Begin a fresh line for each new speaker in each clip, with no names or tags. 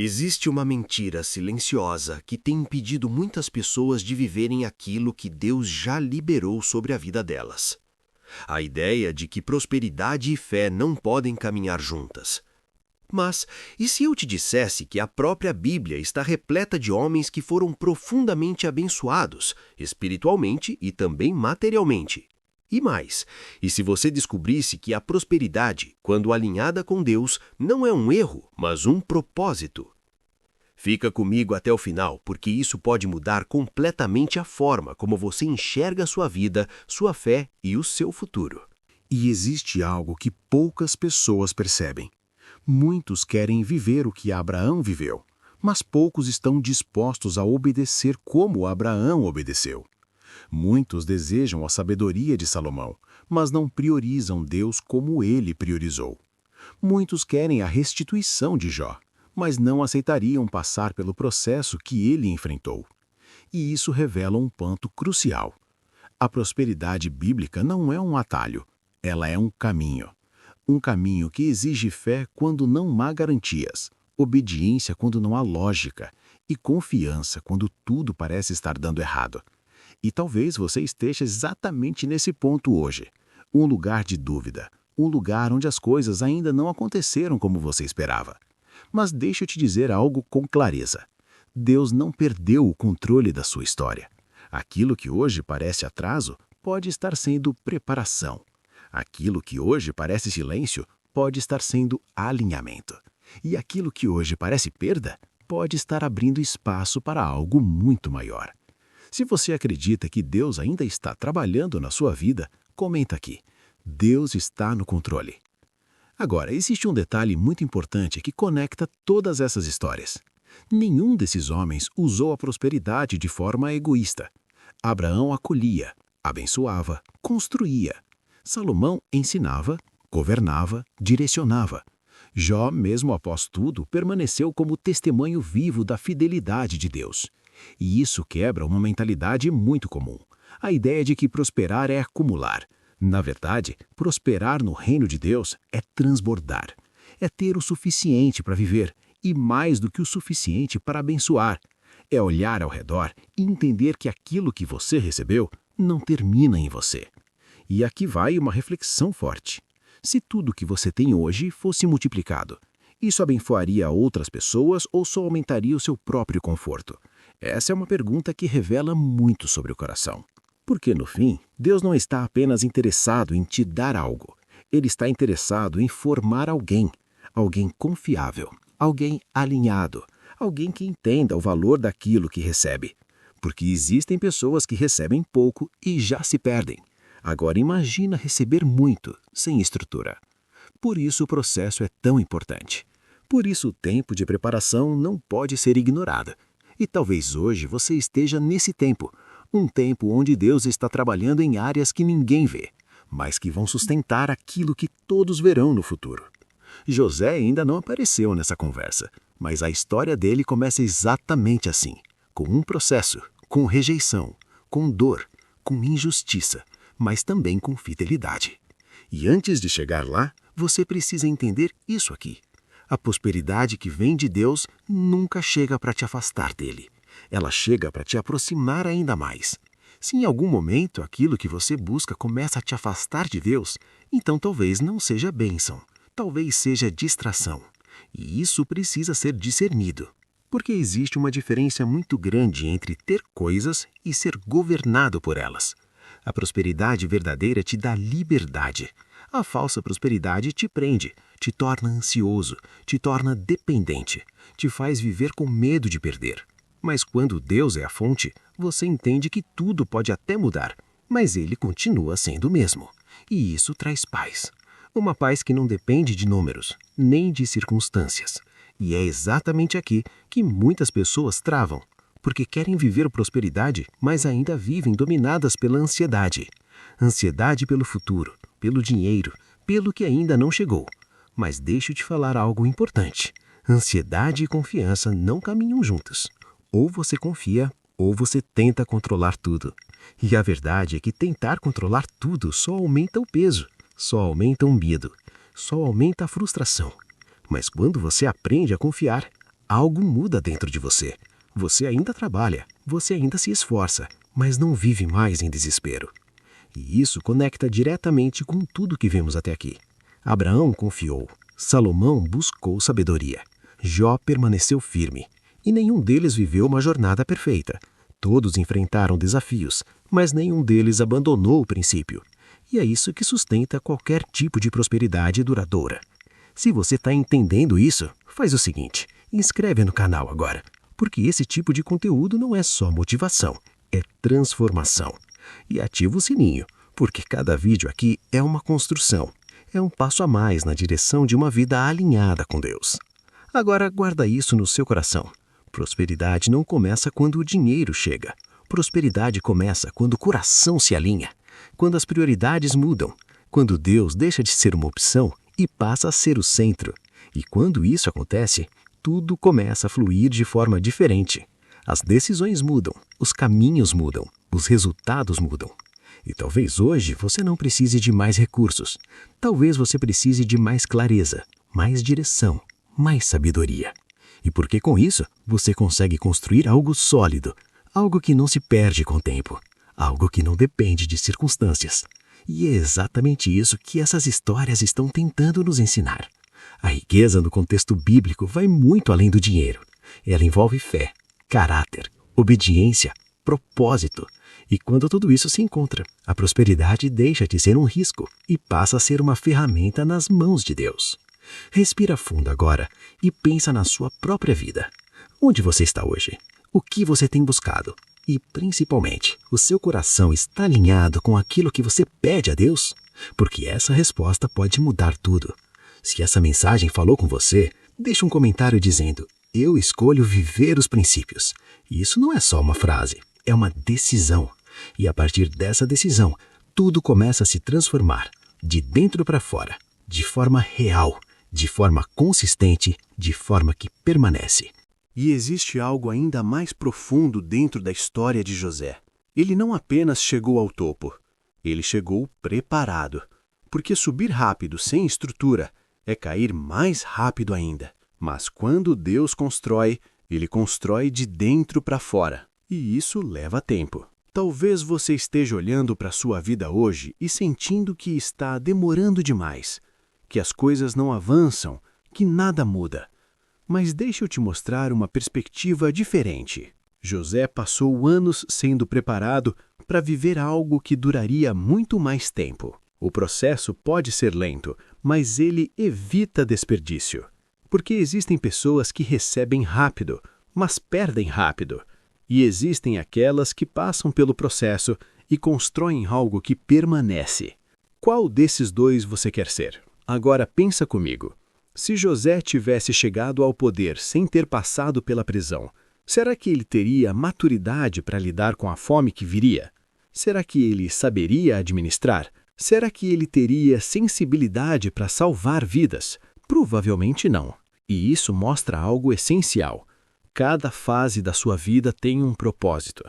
Existe uma mentira silenciosa que tem impedido muitas pessoas de viverem aquilo que Deus já liberou sobre a vida delas. A ideia de que prosperidade e fé não podem caminhar juntas. Mas, e se eu te dissesse que a própria Bíblia está repleta de homens que foram profundamente abençoados, espiritualmente e também materialmente? E mais, e se você descobrisse que a prosperidade, quando alinhada com Deus, não é um erro, mas um propósito? Fica comigo até o final, porque isso pode mudar completamente a forma como você enxerga a sua vida, sua fé e o seu futuro.
E existe algo que poucas pessoas percebem. Muitos querem viver o que Abraão viveu, mas poucos estão dispostos a obedecer como Abraão obedeceu. Muitos desejam a sabedoria de Salomão, mas não priorizam Deus como ele priorizou. Muitos querem a restituição de Jó, mas não aceitariam passar pelo processo que ele enfrentou. E isso revela um ponto crucial. A prosperidade bíblica não é um atalho, ela é um caminho. Um caminho que exige fé quando não há garantias, obediência quando não há lógica e confiança quando tudo parece estar dando errado. E talvez você esteja exatamente nesse ponto hoje. Um lugar de dúvida, um lugar onde as coisas ainda não aconteceram como você esperava. Mas deixa eu te dizer algo com clareza. Deus não perdeu o controle da sua história. Aquilo que hoje parece atraso pode estar sendo preparação. Aquilo que hoje parece silêncio pode estar sendo alinhamento. E aquilo que hoje parece perda pode estar abrindo espaço para algo muito maior. Se você acredita que Deus ainda está trabalhando na sua vida, comenta aqui. Deus está no controle. Agora, existe um detalhe muito importante que conecta todas essas histórias. Nenhum desses homens usou a prosperidade de forma egoísta. Abraão acolhia, abençoava, construía. Salomão ensinava, governava, direcionava. Jó, mesmo após tudo, permaneceu como testemunho vivo da fidelidade de Deus. E isso quebra uma mentalidade muito comum. A ideia de que prosperar é acumular. Na verdade, prosperar no reino de Deus é transbordar. É ter o suficiente para viver e mais do que o suficiente para abençoar. É olhar ao redor e entender que aquilo que você recebeu não termina em você. E aqui vai uma reflexão forte. Se tudo que você tem hoje fosse multiplicado, isso abençoaria outras pessoas ou só aumentaria o seu próprio conforto? Essa é uma pergunta que revela muito sobre o coração. Porque, no fim, Deus não está apenas interessado em te dar algo. Ele está interessado em formar alguém confiável, alguém alinhado, alguém que entenda o valor daquilo que recebe. Porque existem pessoas que recebem pouco e já se perdem. Agora imagina receber muito, sem estrutura. Por isso o processo é tão importante. Por isso o tempo de preparação não pode ser ignorado. E talvez hoje você esteja nesse tempo, um tempo onde Deus está trabalhando em áreas que ninguém vê, mas que vão sustentar aquilo que todos verão no futuro. José ainda não apareceu nessa conversa, mas a história dele começa exatamente assim, com um processo, com rejeição, com dor, com injustiça, mas também com fidelidade. E antes de chegar lá, você precisa entender isso aqui. A prosperidade que vem de Deus nunca chega para te afastar dele. Ela chega para te aproximar ainda mais. Se em algum momento aquilo que você busca começa a te afastar de Deus, então talvez não seja bênção, talvez seja distração. E isso precisa ser discernido. Porque existe uma diferença muito grande entre ter coisas e ser governado por elas. A prosperidade verdadeira te dá liberdade. A falsa prosperidade te prende, te torna ansioso, te torna dependente, te faz viver com medo de perder. Mas quando Deus é a fonte, você entende que tudo pode até mudar, mas Ele continua sendo o mesmo. E isso traz paz. Uma paz que não depende de números, nem de circunstâncias. E é exatamente aqui que muitas pessoas travam, porque querem viver prosperidade, mas ainda vivem dominadas pela ansiedade. Ansiedade pelo futuro, pelo dinheiro, pelo que ainda não chegou. Mas deixa eu te falar algo importante. Ansiedade e confiança não caminham juntas. Ou você confia, ou você tenta controlar tudo. E a verdade é que tentar controlar tudo só aumenta o peso, só aumenta o medo, só aumenta a frustração. Mas quando você aprende a confiar, Algo muda dentro de você. Você ainda trabalha, você ainda se esforça, mas não vive mais em desespero. E isso conecta diretamente com tudo que vemos até aqui. Abraão confiou, Salomão buscou sabedoria, Jó permaneceu firme, e nenhum deles viveu uma jornada perfeita. Todos enfrentaram desafios, mas nenhum deles abandonou o princípio. E é isso que sustenta qualquer tipo de prosperidade duradoura. Se você está entendendo isso, faz o seguinte, inscreve no canal agora, porque esse tipo de conteúdo não é só motivação, é transformação. E ativa o sininho, porque cada vídeo aqui é uma construção, é um passo a mais na direção de uma vida alinhada com Deus. Agora guarda isso no seu coração. Prosperidade não começa quando o dinheiro chega. Prosperidade começa quando o coração se alinha, quando as prioridades mudam, quando Deus deixa de ser uma opção e passa a ser o centro. E quando isso acontece, tudo começa a fluir de forma diferente. As decisões mudam, os caminhos mudam, os resultados mudam. E talvez hoje você não precise de mais recursos. Talvez você precise de mais clareza, mais direção, mais sabedoria. E porque com isso você consegue construir algo sólido, algo que não se perde com o tempo, algo que não depende de circunstâncias. E é exatamente isso que essas histórias estão tentando nos ensinar. A riqueza no contexto bíblico vai muito além do dinheiro. Ela envolve fé, caráter, obediência, propósito. E quando tudo isso se encontra, a prosperidade deixa de ser um risco e passa a ser uma ferramenta nas mãos de Deus. Respira fundo agora e pensa na sua própria vida. Onde você está hoje? O que você tem buscado? E, principalmente, o seu coração está alinhado com aquilo que você pede a Deus? Porque essa resposta pode mudar tudo. Se essa mensagem falou com você, deixe um comentário dizendo: eu escolho viver os princípios. E isso não é só uma frase, é uma decisão. E a partir dessa decisão, tudo começa a se transformar, de dentro para fora, de forma real, de forma consistente, de forma que permanece.
E existe algo ainda mais profundo dentro da história de José. Ele não apenas chegou ao topo, ele chegou preparado. Porque subir rápido sem estrutura é cair mais rápido ainda. Mas quando Deus constrói, Ele constrói de dentro para fora. E isso leva tempo. Talvez você esteja olhando para a sua vida hoje e sentindo que está demorando demais, que as coisas não avançam, que nada muda. Mas deixa eu te mostrar uma perspectiva diferente. José passou anos sendo preparado para viver algo que duraria muito mais tempo. O processo pode ser lento, mas ele evita desperdício. Porque existem pessoas que recebem rápido, mas perdem rápido. E existem aquelas que passam pelo processo e constroem algo que permanece. Qual desses dois você quer ser? Agora pensa comigo. Se José tivesse chegado ao poder sem ter passado pela prisão, será que ele teria maturidade para lidar com a fome que viria? Será que ele saberia administrar? Será que ele teria sensibilidade para salvar vidas? Provavelmente não. E isso mostra algo essencial. Cada fase da sua vida tem um propósito.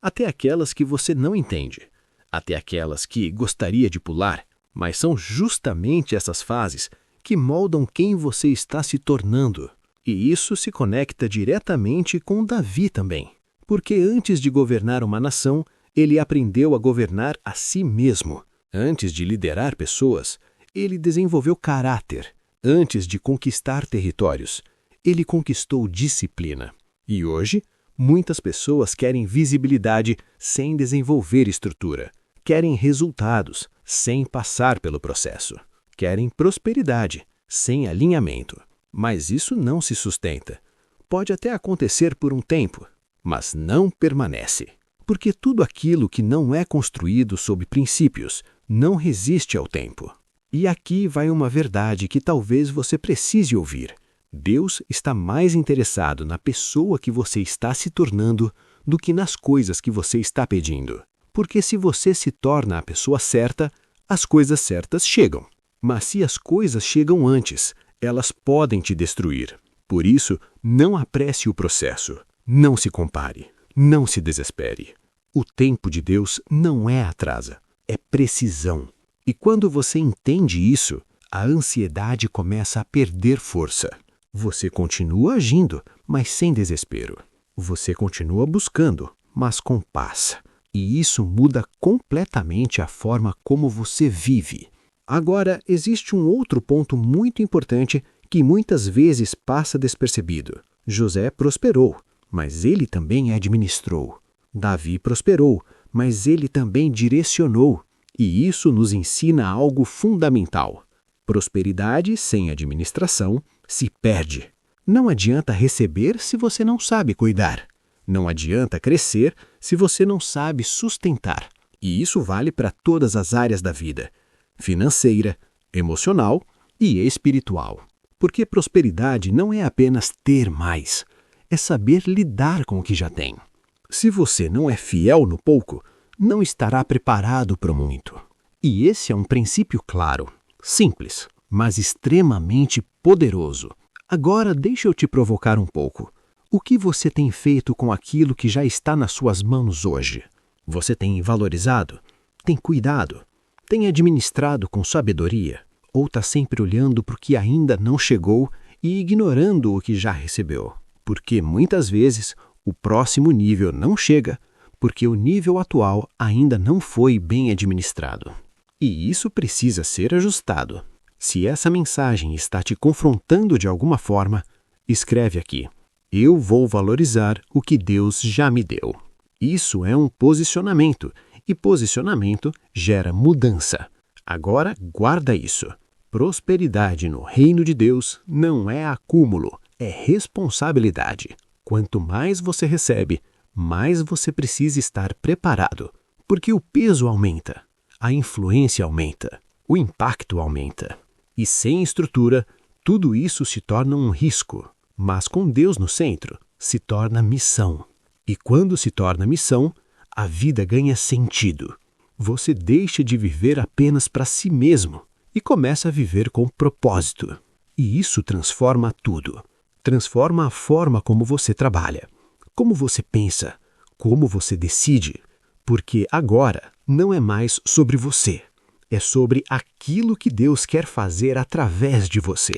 Até aquelas que você não entende. Até aquelas que gostaria de pular. Mas são justamente essas fases que moldam quem você está se tornando. E isso se conecta diretamente com Davi também. Porque antes de governar uma nação, ele aprendeu a governar a si mesmo. Antes de liderar pessoas, ele desenvolveu caráter. Antes de conquistar territórios, ele conquistou disciplina. E hoje, muitas pessoas querem visibilidade sem desenvolver estrutura. Querem resultados sem passar pelo processo. Querem prosperidade sem alinhamento. Mas isso não se sustenta. Pode até acontecer por um tempo, mas não permanece. Porque tudo aquilo que não é construído sob princípios não resiste ao tempo. E aqui vai uma verdade que talvez você precise ouvir. Deus está mais interessado na pessoa que você está se tornando do que nas coisas que você está pedindo. Porque se você se torna a pessoa certa, as coisas certas chegam. Mas se as coisas chegam antes, elas podem te destruir. Por isso, não apresse o processo. Não se compare. Não se desespere. O tempo de Deus não é atrasa, é precisão. E quando você entende isso, a ansiedade começa a perder força.
Você continua agindo, mas sem desespero. Você continua buscando, mas com paz. E isso muda completamente a forma como você vive. Agora, existe um outro ponto muito importante que muitas vezes passa despercebido. José prosperou, mas ele também administrou. Davi prosperou, mas ele também direcionou. E isso nos ensina algo fundamental. Prosperidade sem administração se perde. Não adianta receber se você não sabe cuidar. Não adianta crescer se você não sabe sustentar. E isso vale para todas as áreas da vida: financeira, emocional e espiritual. Porque prosperidade não é apenas ter mais, é saber lidar com o que já tem. Se você não é fiel no pouco, não estará preparado para o muito. E esse é um princípio claro, simples, mas extremamente poderoso. Agora deixa eu te provocar um pouco. O que você tem feito com aquilo que já está nas suas mãos hoje? Você tem valorizado? Tem cuidado? Tem administrado com sabedoria? Ou está sempre olhando para o que ainda não chegou e ignorando o que já recebeu? Porque muitas vezes o próximo nível não chega porque o nível atual ainda não foi bem administrado. E isso precisa ser ajustado. Se essa mensagem está te confrontando de alguma forma, escreve aqui: eu vou valorizar o que Deus já me deu. Isso é um posicionamento, e posicionamento gera mudança. Agora, guarda isso. Prosperidade no reino de Deus não é acúmulo, é responsabilidade. Quanto mais você recebe, mais você precisa estar preparado, porque o peso aumenta, a influência aumenta, o impacto aumenta. E sem estrutura, tudo isso se torna um risco, mas com Deus no centro, se torna missão. E quando se torna missão, a vida ganha sentido. Você deixa de viver apenas para si mesmo e começa a viver com propósito. E isso transforma tudo. Transforma a forma como você trabalha, como você pensa, como você decide. Porque agora não é mais sobre você. É sobre aquilo que Deus quer fazer através de você.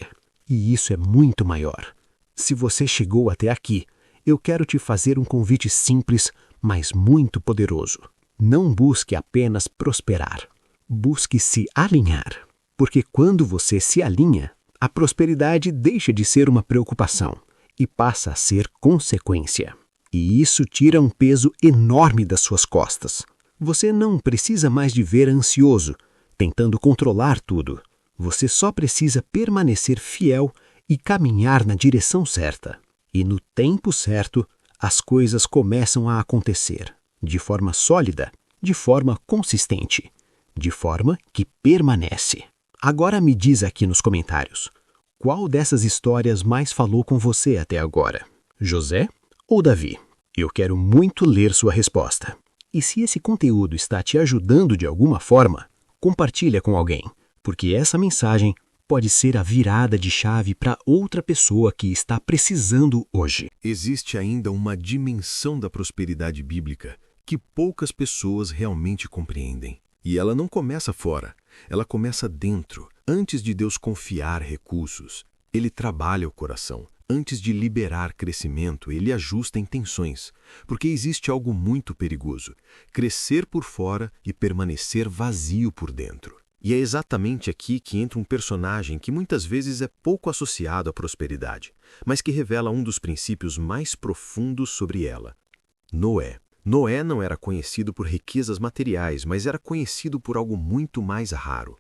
E isso é muito maior. Se você chegou até aqui, eu quero te fazer um convite simples, mas muito poderoso. Não busque apenas prosperar. Busque se alinhar. Porque quando você se alinha, a prosperidade deixa de ser uma preocupação e passa a ser consequência. E isso tira um peso enorme das suas costas. Você não precisa mais de ver ansioso, tentando controlar tudo. Você só precisa permanecer fiel e caminhar na direção certa. E no tempo certo, as coisas começam a acontecer, de forma sólida, de forma consistente, de forma que permanece. Agora me diz aqui nos comentários, qual dessas histórias mais falou com você até agora? José ou Davi? Eu quero muito ler sua resposta. E se esse conteúdo está te ajudando de alguma forma, compartilha com alguém, porque essa mensagem pode ser a virada de chave para outra pessoa que está precisando hoje.
Existe ainda uma dimensão da prosperidade bíblica que poucas pessoas realmente compreendem. E ela não começa fora, ela começa dentro. Antes de Deus confiar recursos, Ele trabalha o coração. Antes de liberar crescimento, Ele ajusta intenções. Porque existe algo muito perigoso: crescer por fora e permanecer vazio por dentro. E é exatamente aqui que entra um personagem que muitas vezes é pouco associado à prosperidade, mas que revela um dos princípios mais profundos sobre ela: Noé. Noé não era conhecido por riquezas materiais, mas era conhecido por algo muito mais raro: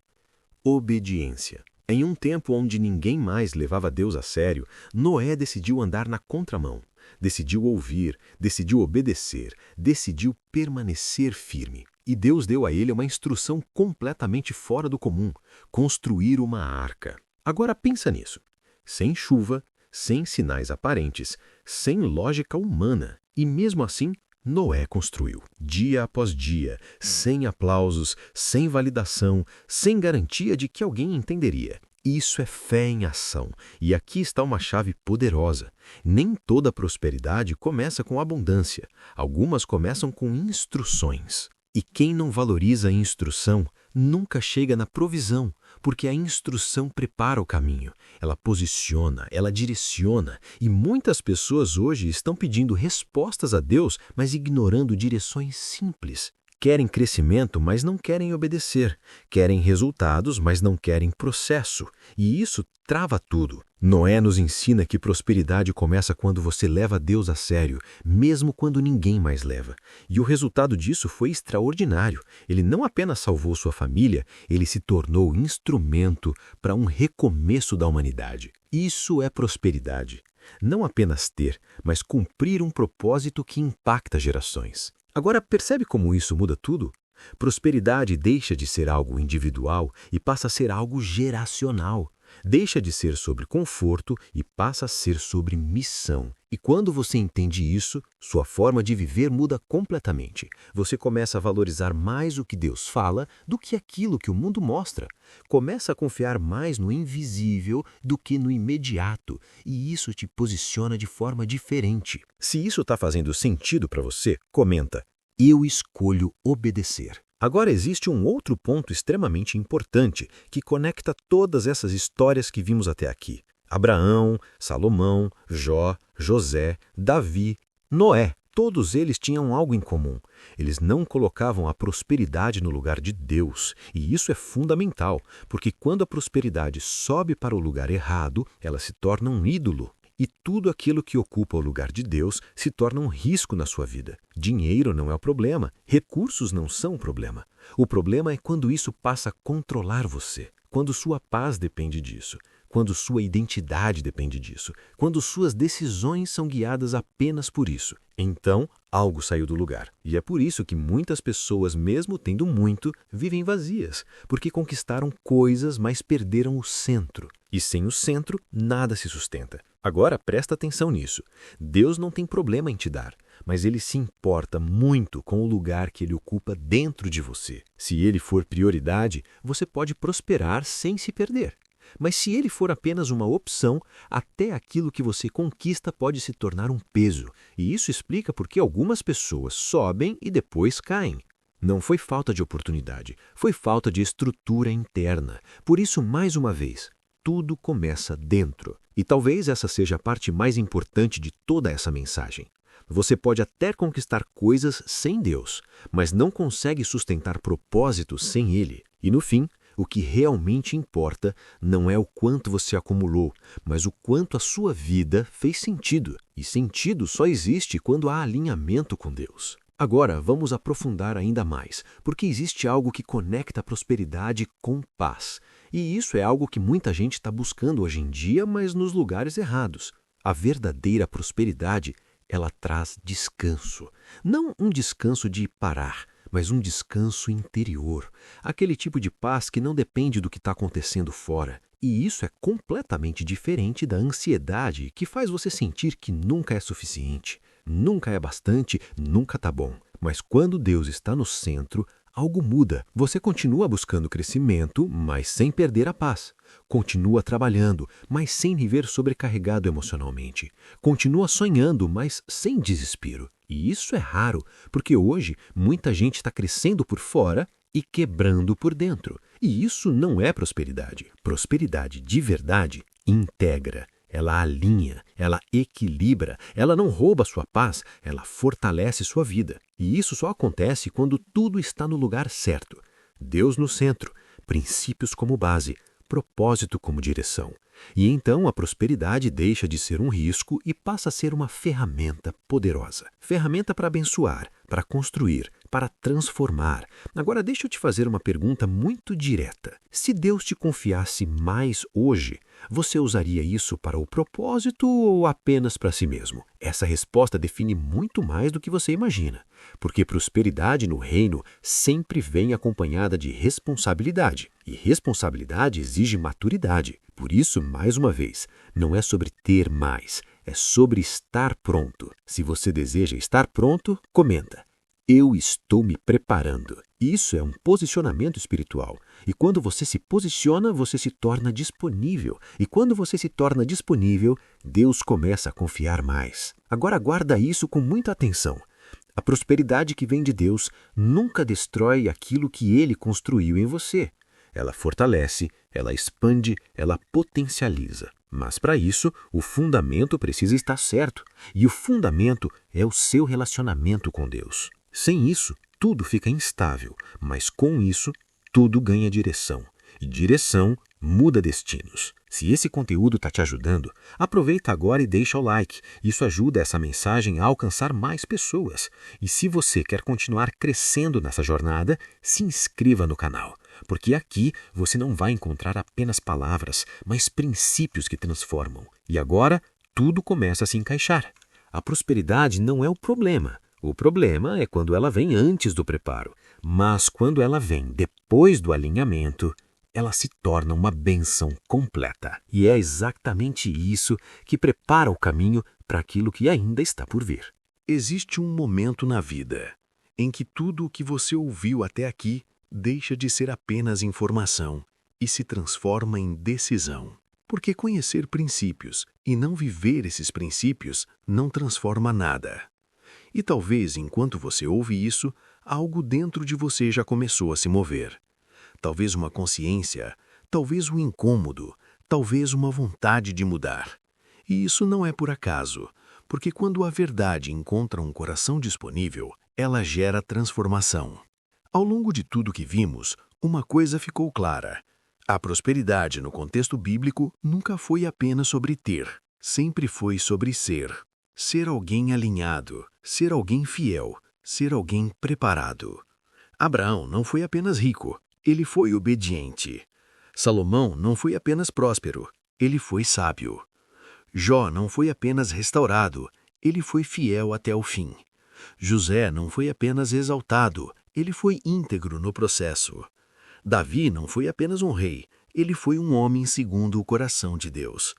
obediência. Em um tempo onde ninguém mais levava Deus a sério, Noé decidiu andar na contramão. Decidiu ouvir, decidiu obedecer, decidiu permanecer firme. E Deus deu a ele uma instrução completamente fora do comum: construir uma arca. Agora pensa nisso. Sem chuva, sem sinais aparentes, sem lógica humana. E mesmo assim, Noé construiu, dia após dia, sem aplausos, sem validação, sem garantia de que alguém entenderia. Isso é fé em ação. E aqui está uma chave poderosa. Nem toda prosperidade começa com abundância. Algumas começam com instruções. E quem não valoriza a instrução nunca chega na provisão,
porque a instrução prepara o caminho, ela posiciona, ela direciona, e muitas pessoas hoje estão pedindo respostas a Deus, mas ignorando direções simples. Querem crescimento, mas não querem obedecer. Querem resultados, mas não querem processo. E isso trava tudo. Noé nos ensina que prosperidade começa quando você leva Deus a sério, mesmo quando ninguém mais leva. E o resultado disso foi extraordinário. Ele não apenas salvou sua família, ele se tornou instrumento para um recomeço da humanidade. Isso é prosperidade. Não apenas ter, mas cumprir um propósito que impacta gerações. Agora, percebe como isso muda tudo? Prosperidade deixa de ser algo individual e passa a ser algo geracional. Deixa de ser sobre conforto e passa a ser sobre missão. E quando você entende isso, sua forma de viver muda completamente. Você começa a valorizar mais o que Deus fala do que aquilo que o mundo mostra. Começa a confiar mais no invisível do que no imediato. E isso te posiciona de forma diferente. Se isso está fazendo sentido para você, comenta. Eu escolho obedecer. Agora existe um outro ponto extremamente importante que conecta todas essas histórias que vimos até aqui. Abraão, Salomão, Jó, José, Davi, Noé, todos eles tinham algo em comum. Eles não colocavam a prosperidade no lugar de Deus. E isso é fundamental, porque quando a prosperidade sobe para o lugar errado, ela se torna um ídolo. E tudo aquilo que ocupa o lugar de Deus se torna um risco na sua vida. Dinheiro não é o problema, recursos não são o problema. O problema é quando isso passa a controlar você, quando sua paz depende disso, quando sua identidade depende disso, quando suas decisões são guiadas apenas por isso. Então, algo saiu do lugar. E é por isso que muitas pessoas, mesmo tendo muito, vivem vazias, porque conquistaram coisas, mas perderam o centro. E sem o centro, nada se sustenta. Agora, presta atenção nisso. Deus não tem problema em te dar, mas Ele se importa muito com o lugar que Ele ocupa dentro de você. Se Ele for prioridade, você pode prosperar sem se perder. Mas se Ele for apenas uma opção, até aquilo que você conquista pode se tornar um peso. E isso explica por que algumas pessoas sobem e depois caem. Não foi falta de oportunidade, foi falta de estrutura interna. Por isso, mais uma vez, tudo começa dentro. E talvez essa seja a parte mais importante de toda essa mensagem. Você pode até conquistar coisas sem Deus, mas não consegue sustentar propósitos sem Ele. E no fim, o que realmente importa não é o quanto você acumulou, mas o quanto a sua vida fez sentido. E sentido só existe quando há alinhamento com Deus. Agora, vamos aprofundar ainda mais, porque existe algo que conecta a prosperidade com paz. E isso é algo que muita gente está buscando hoje em dia, mas nos lugares errados. A verdadeira prosperidade, ela traz descanso. Não um descanso de parar, mas um descanso interior. Aquele tipo de paz que não depende do que está acontecendo fora. E isso é completamente diferente da ansiedade que faz você sentir que nunca é suficiente, nunca é bastante, nunca está bom. Mas quando Deus está no centro, algo muda. Você continua buscando crescimento, mas sem perder a paz. Continua trabalhando, mas sem viver sobrecarregado emocionalmente. Continua sonhando, mas sem desespero. E isso é raro, porque hoje muita gente está crescendo por fora e quebrando por dentro. E isso não é prosperidade. Prosperidade de verdade integra. Ela alinha, ela equilibra, ela não rouba sua paz, ela fortalece sua vida. E isso só acontece quando tudo está no lugar certo. Deus no centro, princípios como base, propósito como direção. E então a prosperidade deixa de ser um risco e passa a ser uma ferramenta poderosa. Ferramenta para abençoar, para construir, para transformar. Agora deixa eu te fazer uma pergunta muito direta. Se Deus te confiasse mais hoje, você usaria isso para o propósito ou apenas para si mesmo? Essa resposta define muito mais do que você imagina, porque prosperidade no reino sempre vem acompanhada de responsabilidade, e responsabilidade exige maturidade. Por isso, mais uma vez, não é sobre ter mais, é sobre estar pronto. Se você deseja estar pronto, comenta. Eu estou me preparando. Isso é um posicionamento espiritual. E quando você se posiciona, você se torna disponível. E quando você se torna disponível, Deus começa a confiar mais. Agora guarda isso com muita atenção. A prosperidade que vem de Deus nunca destrói aquilo que Ele construiu em você. ela fortalece, ela expande, ela potencializa. Mas para isso, o fundamento precisa estar certo. E o fundamento é o seu relacionamento com Deus. Sem isso, tudo fica instável, mas com isso, tudo ganha direção. E direção muda destinos. Se esse conteúdo está te ajudando, aproveita agora e deixa o like. Isso ajuda essa mensagem a alcançar mais pessoas. E se você quer continuar crescendo nessa jornada, se inscreva no canal. Porque aqui você não vai encontrar apenas palavras, mas princípios que transformam. E agora, tudo começa a se encaixar. A prosperidade não é o problema. O problema é quando ela vem antes do preparo. Mas quando ela vem depois do alinhamento, ela se torna uma bênção completa. E é exatamente isso que prepara o caminho para aquilo que ainda está por vir.
Existe um momento na vida em que tudo o que você ouviu até aqui deixa de ser apenas informação e se transforma em decisão. Porque conhecer princípios e não viver esses princípios não transforma nada. E talvez, enquanto você ouve isso, algo dentro de você já começou a se mover. Talvez uma consciência, talvez um incômodo, talvez uma vontade de mudar. E isso não é por acaso, porque quando a verdade encontra um coração disponível, ela gera transformação. Ao longo de tudo que vimos, uma coisa ficou clara. A prosperidade no contexto bíblico nunca foi apenas sobre ter, sempre foi sobre ser. Ser alguém alinhado, ser alguém fiel, ser alguém preparado. Abraão não foi apenas rico, ele foi obediente. Salomão não foi apenas próspero, ele foi sábio. Jó não foi apenas restaurado, ele foi fiel até o fim. José não foi apenas exaltado, ele foi íntegro no processo. Davi não foi apenas um rei, ele foi um homem segundo o coração de Deus.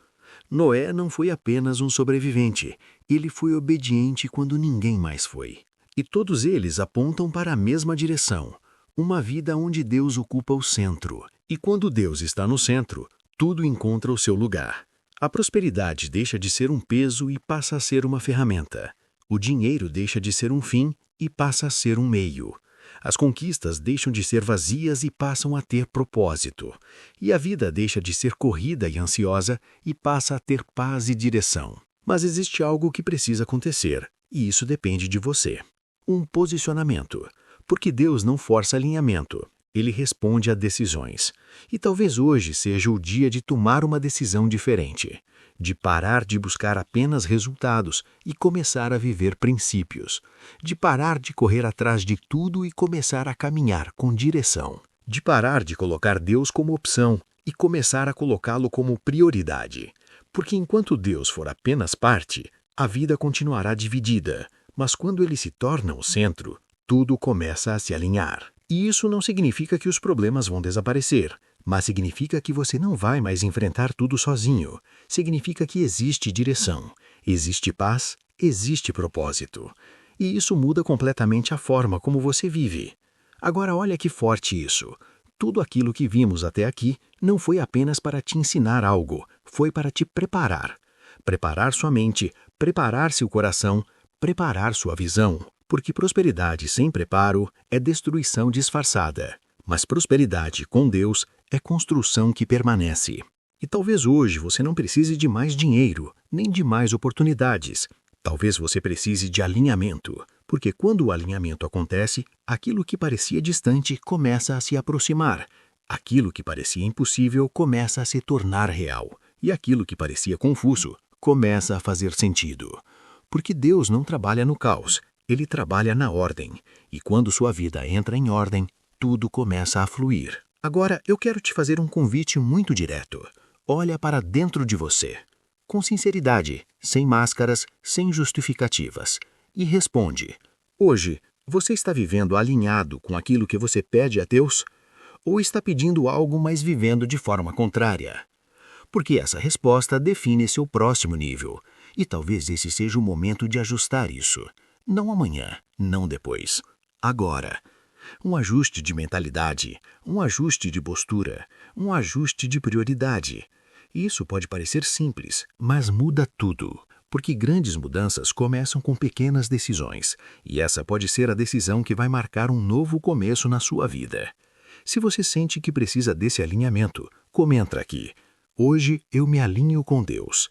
Noé não foi apenas um sobrevivente, ele foi obediente quando ninguém mais foi. E todos eles apontam para a mesma direção, uma vida onde Deus ocupa o centro. E quando Deus está no centro, tudo encontra o seu lugar. A prosperidade deixa de ser um peso e passa a ser uma ferramenta. O dinheiro deixa de ser um fim e passa a ser um meio. As conquistas deixam de ser vazias e passam a ter propósito. E a vida deixa de ser corrida e ansiosa e passa a ter paz e direção. Mas existe algo que precisa acontecer, e isso depende de você. Um posicionamento. Porque Deus não força alinhamento, ele responde a decisões. E talvez hoje seja o dia de tomar uma decisão diferente, de parar de buscar apenas resultados e começar a viver princípios, de parar de correr atrás de tudo e começar a caminhar com direção, de parar de colocar Deus como opção e começar a colocá-lo como prioridade. Porque enquanto Deus for apenas parte, a vida continuará dividida, mas quando ele se torna o centro, tudo começa a se alinhar. E isso não significa que os problemas vão desaparecer, mas significa que você não vai mais enfrentar tudo sozinho. Significa que existe direção, existe paz, existe propósito. E isso muda completamente a forma como você vive. Agora olha que forte isso. Tudo aquilo que vimos até aqui não foi apenas para te ensinar algo, foi para te preparar. Preparar sua mente, preparar seu coração, preparar sua visão. Porque prosperidade sem preparo é destruição disfarçada, mas prosperidade com Deus é construção que permanece. E talvez hoje você não precise de mais dinheiro, nem de mais oportunidades. Talvez você precise de alinhamento, porque quando o alinhamento acontece, aquilo que parecia distante começa a se aproximar. Aquilo que parecia impossível começa a se tornar real, e aquilo que parecia confuso começa a fazer sentido. Porque Deus não trabalha no caos. Ele trabalha na ordem, e quando sua vida entra em ordem, tudo começa a fluir. Agora, eu quero te fazer um convite muito direto. Olha para dentro de você, com sinceridade, sem máscaras, sem justificativas, e responde: hoje, você está vivendo alinhado com aquilo que você pede a Deus? Ou está pedindo algo, mas vivendo de forma contrária? Porque essa resposta define seu próximo nível, e talvez esse seja o momento de ajustar isso. Não amanhã, não depois. Agora. Um ajuste de mentalidade, um ajuste de postura, um ajuste de prioridade. Isso pode parecer simples, mas muda tudo. Porque grandes mudanças começam com pequenas decisões, e essa pode ser a decisão que vai marcar um novo começo na sua vida. Se você sente que precisa desse alinhamento, comenta aqui. Hoje eu me alinho com Deus.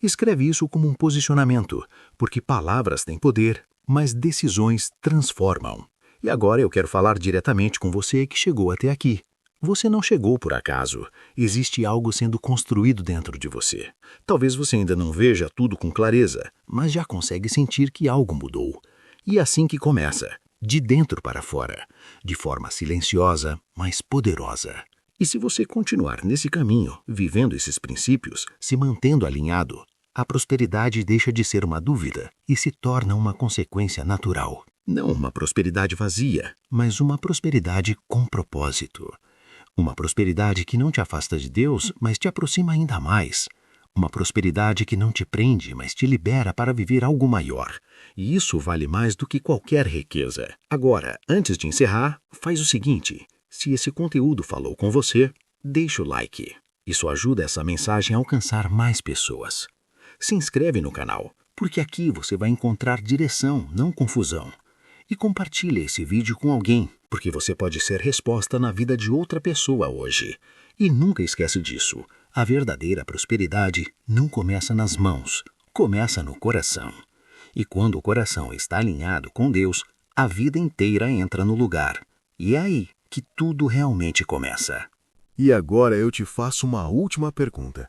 Escreve isso como um posicionamento, porque palavras têm poder, mas decisões transformam. E agora eu quero falar diretamente com você que chegou até aqui. Você não chegou por acaso. Existe algo sendo construído dentro de você. Talvez você ainda não veja tudo com clareza, mas já consegue sentir que algo mudou. E é assim que começa, de dentro para fora, de forma silenciosa, mas poderosa. E se você continuar nesse caminho, vivendo esses princípios, se mantendo alinhado, a prosperidade deixa de ser uma dúvida e se torna uma consequência natural. Não uma prosperidade vazia, mas uma prosperidade com propósito. Uma prosperidade que não te afasta de Deus, mas te aproxima ainda mais. Uma prosperidade que não te prende, mas te libera para viver algo maior. E isso vale mais do que qualquer riqueza. Agora, antes de encerrar, faz o seguinte. Se esse conteúdo falou com você, deixa o like. Isso ajuda essa mensagem a alcançar mais pessoas. Se inscreve no canal, porque aqui você vai encontrar direção, não confusão. E compartilhe esse vídeo com alguém, porque você pode ser resposta na vida de outra pessoa hoje. E nunca esquece disso. A verdadeira prosperidade não começa nas mãos, começa no coração. E quando o coração está alinhado com Deus, a vida inteira entra no lugar. E é aí que tudo realmente começa.
E agora eu te faço uma última pergunta.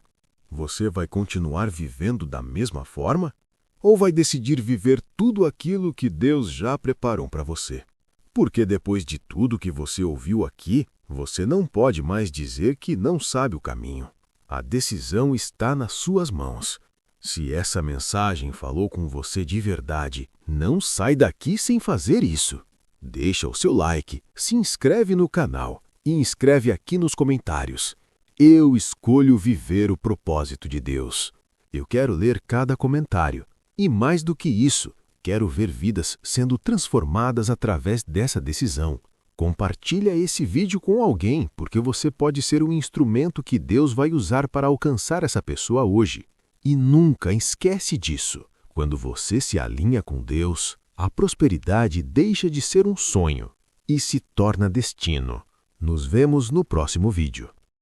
Você vai continuar vivendo da mesma forma? Ou vai decidir viver tudo aquilo que Deus já preparou para você? Porque depois de tudo que você ouviu aqui, você não pode mais dizer que não sabe o caminho. A decisão está nas suas mãos. Se essa mensagem falou com você de verdade, não sai daqui sem fazer isso. Deixa o seu like, se inscreve no canal e escreve aqui nos comentários. Eu escolho viver o propósito de Deus. Eu quero ler cada comentário. E mais do que isso, quero ver vidas sendo transformadas através dessa decisão. Compartilha esse vídeo com alguém, porque você pode ser um instrumento que Deus vai usar para alcançar essa pessoa hoje. E nunca esquece disso. Quando você se alinha com Deus, a prosperidade deixa de ser um sonho e se torna destino. Nos vemos no próximo vídeo.